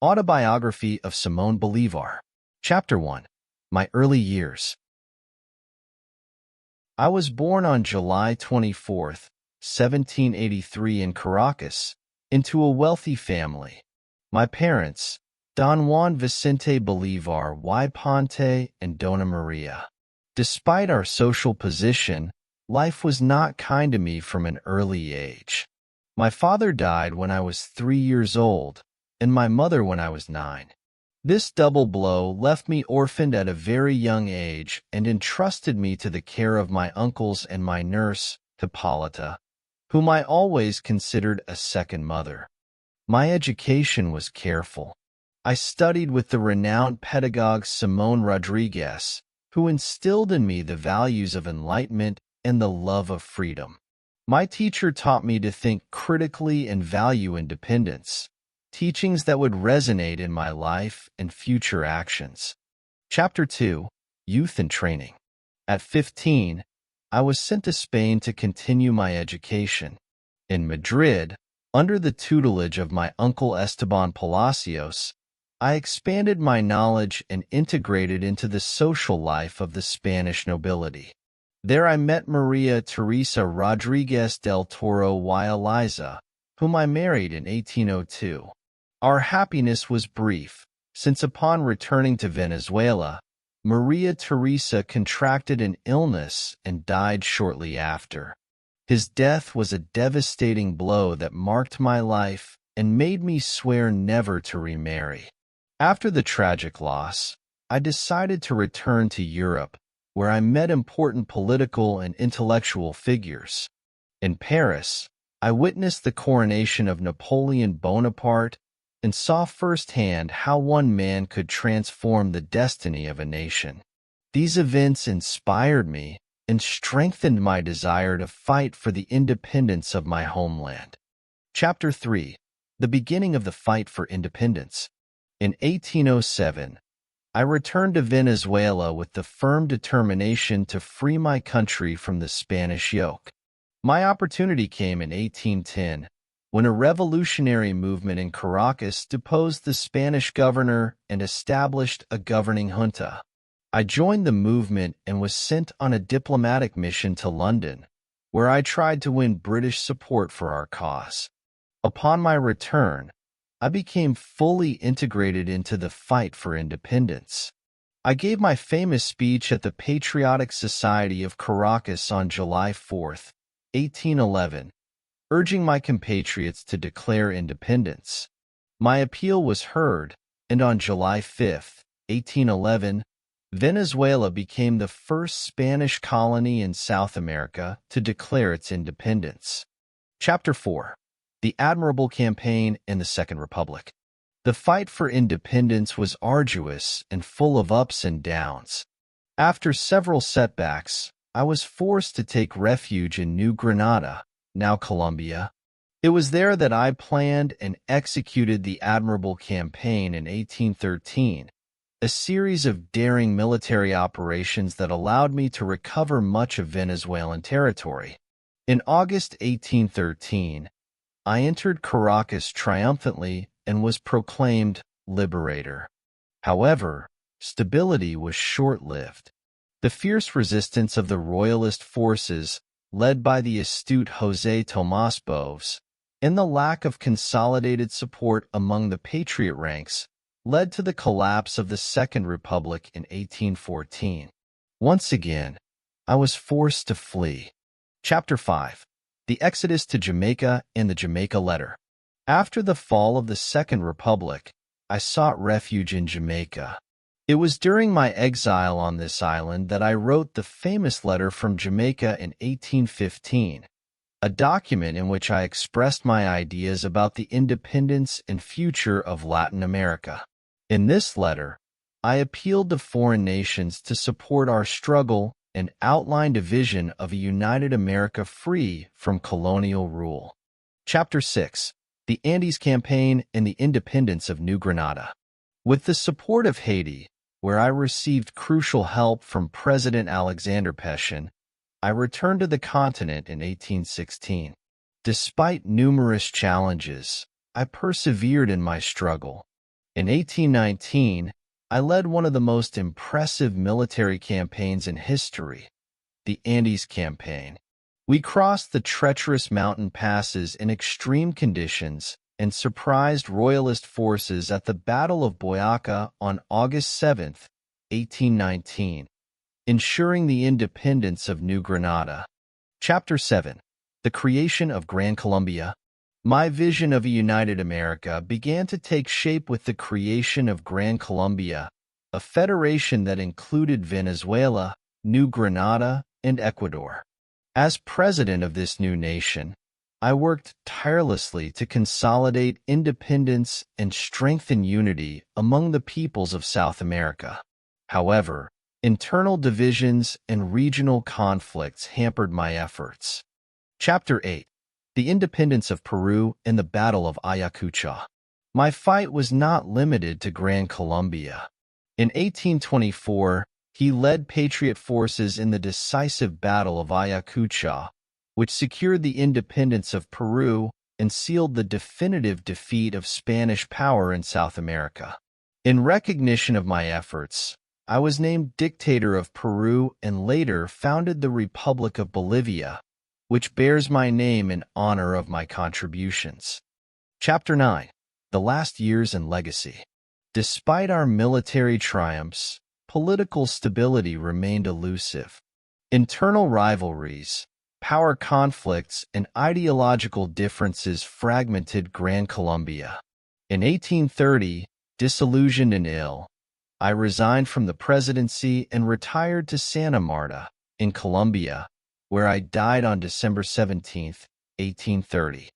Autobiography of Simón Bolívar. Chapter 1. My Early Years. I was born on July 24, 1783 in Caracas, into a wealthy family. My parents, Don Juan Vicente Bolívar y Ponte and Dona Maria. Despite our social position, life was not kind to me from an early age. My father died when I was 3 years old, and my mother when I was 9. This double blow left me orphaned at a very young age and entrusted me to the care of my uncles and my nurse, Hippolyta, whom I always considered a second mother. My education was careful. I studied with the renowned pedagogue Simón Rodriguez, who instilled in me the values of enlightenment and the love of freedom. My teacher taught me to think critically and value independence, teachings that would resonate in my life and future actions. Chapter 2. Youth and Training. At 15, I was sent to Spain to continue my education. In Madrid, under the tutelage of my uncle Esteban Palacios, I expanded my knowledge and integrated into the social life of the Spanish nobility. There I met Maria Teresa Rodriguez del Toro y Eliza, whom I married in 1802. Our happiness was brief, since upon returning to Venezuela, Maria Teresa contracted an illness and died shortly after. His death was a devastating blow that marked my life and made me swear never to remarry. After the tragic loss, I decided to return to Europe, where I met important political and intellectual figures. In Paris, I witnessed the coronation of Napoleon Bonaparte and saw firsthand how one man could transform the destiny of a nation. These events inspired me and strengthened my desire to fight for the independence of my homeland. Chapter 3. The Beginning of the Fight for Independence. In 1807, I returned to Venezuela with the firm determination to free my country from the Spanish yoke. My opportunity came in 1810, when a revolutionary movement in Caracas deposed the Spanish governor and established a governing junta. I joined the movement and was sent on a diplomatic mission to London, where I tried to win British support for our cause. Upon my return, I became fully integrated into the fight for independence. I gave my famous speech at the Patriotic Society of Caracas on July 4, 1811, urging my compatriots to declare independence. My appeal was heard, and on July 5, 1811, Venezuela became the first Spanish colony in South America to declare its independence. Chapter 4. The Admirable Campaign in the Second Republic. The fight for independence was arduous and full of ups and downs. After several setbacks, I was forced to take refuge in New Granada, now Colombia. It was there that I planned and executed the Admirable Campaign in 1813, a series of daring military operations that allowed me to recover much of Venezuelan territory. In August 1813, I entered Caracas triumphantly and was proclaimed liberator. However, stability was short-lived. The fierce resistance of the royalist forces, led by the astute José Tomás Boves, and the lack of consolidated support among the patriot ranks led to the collapse of the Second Republic in 1814. Once again, I was forced to flee. Chapter 5. The Exodus to Jamaica and the Jamaica Letter. After the fall of the Second Republic, I sought refuge in Jamaica. It was during my exile on this island that I wrote the famous letter from Jamaica in 1815, a document in which I expressed my ideas about the independence and future of Latin America. In this letter, I appealed to foreign nations to support our struggle and outlined a vision of a united America free from colonial rule. Chapter 6. The Andes Campaign and the Independence of New Granada. With the support of Haiti, where I received crucial help from President Alexander Pétion, I returned to the continent in 1816. Despite numerous challenges, I persevered in my struggle. In 1819, I led one of the most impressive military campaigns in history, the Andes Campaign. We crossed the treacherous mountain passes in extreme conditions and surprised Royalist forces at the Battle of Boyaca on August 7, 1819, ensuring the independence of New Granada. Chapter 7. The Creation of Gran Colombia. My vision of a united America began to take shape with the creation of Gran Colombia, a federation that included Venezuela, New Granada, and Ecuador. As president of this new nation, I worked tirelessly to consolidate independence and strengthen unity among the peoples of South America. However, internal divisions and regional conflicts hampered my efforts. Chapter 8. The Independence of Peru and the Battle of Ayacucho. My fight was not limited to Gran Colombia. In 1824, he led Patriot forces in the decisive Battle of Ayacucho, which secured the independence of Peru and sealed the definitive defeat of Spanish power in South America. In recognition of my efforts, I was named dictator of Peru and later founded the Republic of Bolivia, which bears my name in honor of my contributions. Chapter 9. The Last Years and Legacy. Despite our military triumphs, political stability remained elusive. Internal rivalries, power conflicts, and ideological differences fragmented Gran Colombia. In 1830, disillusioned and ill, I resigned from the presidency and retired to Santa Marta, in Colombia, where I died on December 17, 1830.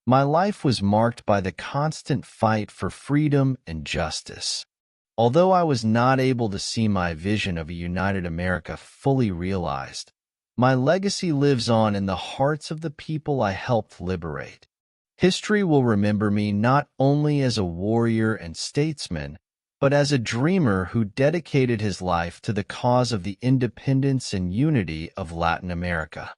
My life was marked by the constant fight for freedom and justice. Although I was not able to see my vision of a united America fully realized, my legacy lives on in the hearts of the people I helped liberate. History will remember me not only as a warrior and statesman, but as a dreamer who dedicated his life to the cause of the independence and unity of Latin America.